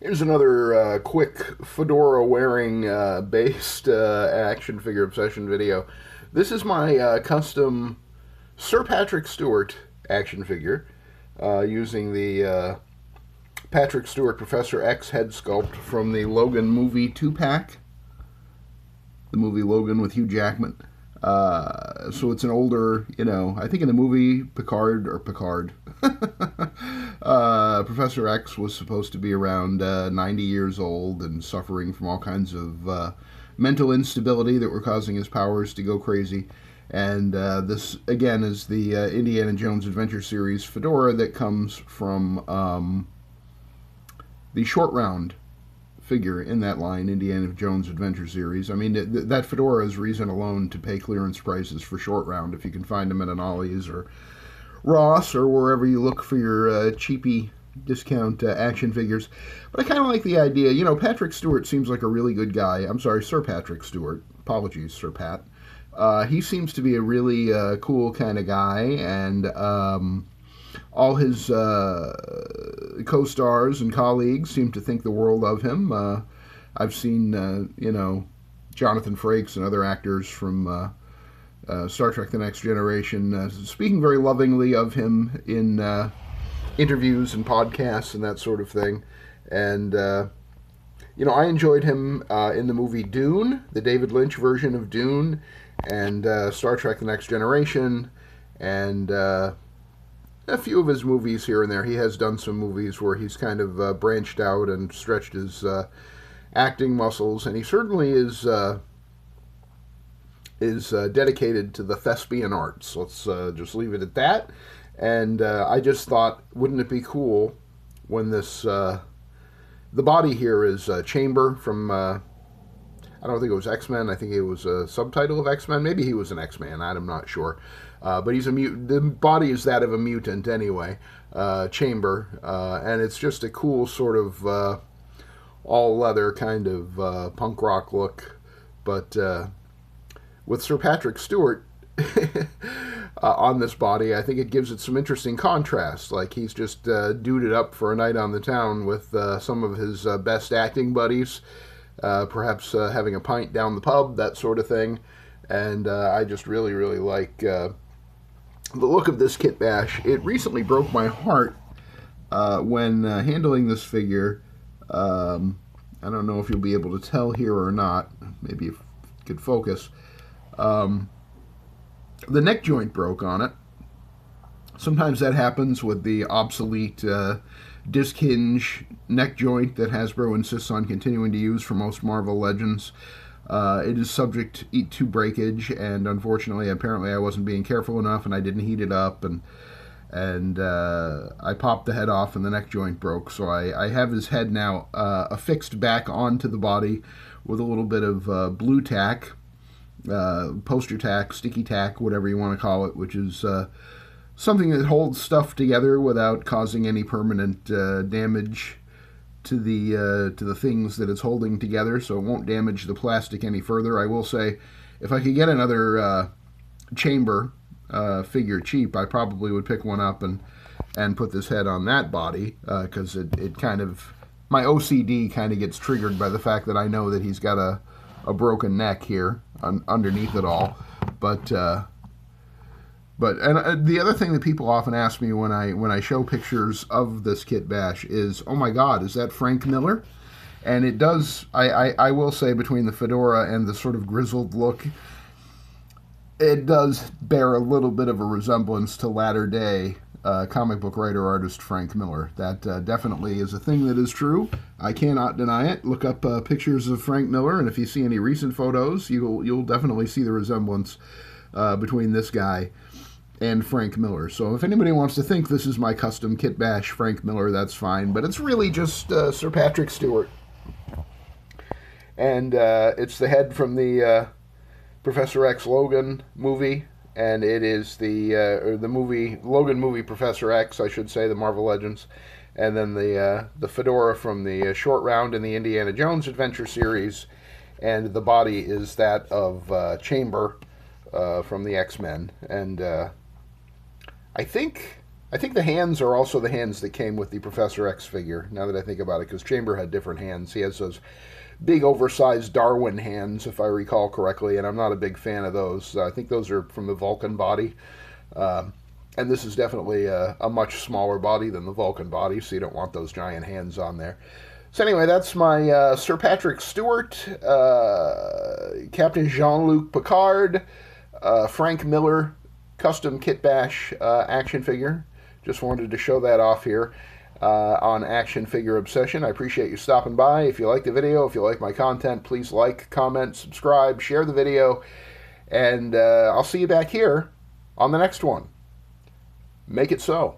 Here's another quick fedora-wearing based action figure obsession video. This is my custom Sir Patrick Stewart action figure using the Patrick Stewart Professor X head sculpt from the Logan movie 2-pack. The movie Logan with Hugh Jackman. So it's an older, I think in the movie Picard, Professor X was supposed to be around 90 years old and suffering from all kinds of mental instability that were causing his powers to go crazy. And this, again, is the Indiana Jones Adventure Series fedora that comes from the short round figure in that line, Indiana Jones Adventure Series. I mean, that fedora is reason alone to pay clearance prices for short round if you can find them at an Ollie's or Ross or wherever you look for your cheapy discount action figures. But I kind of like the idea. Patrick Stewart seems like a really good guy. I'm sorry, Sir Patrick Stewart. Apologies, Sir Pat. He seems to be a really cool kind of guy, and all his co-stars and colleagues seem to think the world of him. I've seen, Jonathan Frakes and other actors from Star Trek The Next Generation speaking very lovingly of him in interviews and podcasts and that sort of thing. And, I enjoyed him in the movie Dune, the David Lynch version of Dune, and Star Trek The Next Generation, and a few of his movies here and there. He has done some movies where he's kind of branched out and stretched his acting muscles, and he certainly is dedicated to the thespian arts. Let's just leave it at that. And I just thought, wouldn't it be cool when this the body here is Chamber from I don't think it was X-Men. I think it was a subtitle of X-Men. Maybe he was an X-Man. I'm not sure. But he's a mutant. The body is that of a mutant anyway, Chamber. And it's just a cool sort of all-leather kind of punk rock look. But with Sir Patrick Stewart on this body, I think it gives it some interesting contrast. Like he's just duded up for a night on the town with some of his best acting buddies. Perhaps having a pint down the pub, that sort of thing. And I just really, really like the look of this Kitbash. It recently broke my heart when handling this figure. I don't know if you'll be able to tell here or not. Maybe if you could focus. The neck joint broke on it. Sometimes that happens with the obsolete disc hinge neck joint that Hasbro insists on continuing to use for most Marvel Legends. It is subject to breakage, and unfortunately, apparently I wasn't being careful enough, and I didn't heat it up, and I popped the head off, and the neck joint broke. So I have his head now affixed back onto the body with a little bit of blue tack, poster tack, sticky tack, whatever you want to call it, which is something that holds stuff together without causing any permanent damage to the things that it's holding together, so it won't damage the plastic any further. I will say, if I could get another Chamber figure cheap, I probably would pick one up and put this head on that body, because it kind of, my OCD kind of gets triggered by the fact that I know that he's got a broken neck here underneath it all. But the other thing that people often ask me when I show pictures of this Kitbash is, oh my God, is that Frank Miller? And it does, I will say, between the fedora and the sort of grizzled look, it does bear a little bit of a resemblance to latter-day comic book writer-artist Frank Miller. That definitely is a thing that is true. I cannot deny it. Look up pictures of Frank Miller, and if you see any recent photos, you'll definitely see the resemblance between this guy and Frank Miller. So if anybody wants to think this is my custom Kitbash Frank Miller, that's fine. But it's really just Sir Patrick Stewart. And it's the head from the Professor X Logan movie. And it is the movie, Logan movie Professor X, I should say, the Marvel Legends. And then the fedora from the short round in the Indiana Jones Adventure Series. And the body is that of Chamber from the X-Men. And I think I think the hands are also the hands that came with the Professor X figure, now that I think about it, because Chamber had different hands. He has those big, oversized Darwin hands, if I recall correctly, and I'm not a big fan of those. I think those are from the Vulcan body. And this is definitely a much smaller body than the Vulcan body, so you don't want those giant hands on there. So anyway, that's my Sir Patrick Stewart, Captain Jean-Luc Picard, Frank Miller custom Kitbash action figure. Just wanted to show that off here on Action Figure Obsession. I appreciate you stopping by. If you like the video, if you like my content, please like, comment, subscribe, share the video, and I'll see you back here on the next one. Make it so.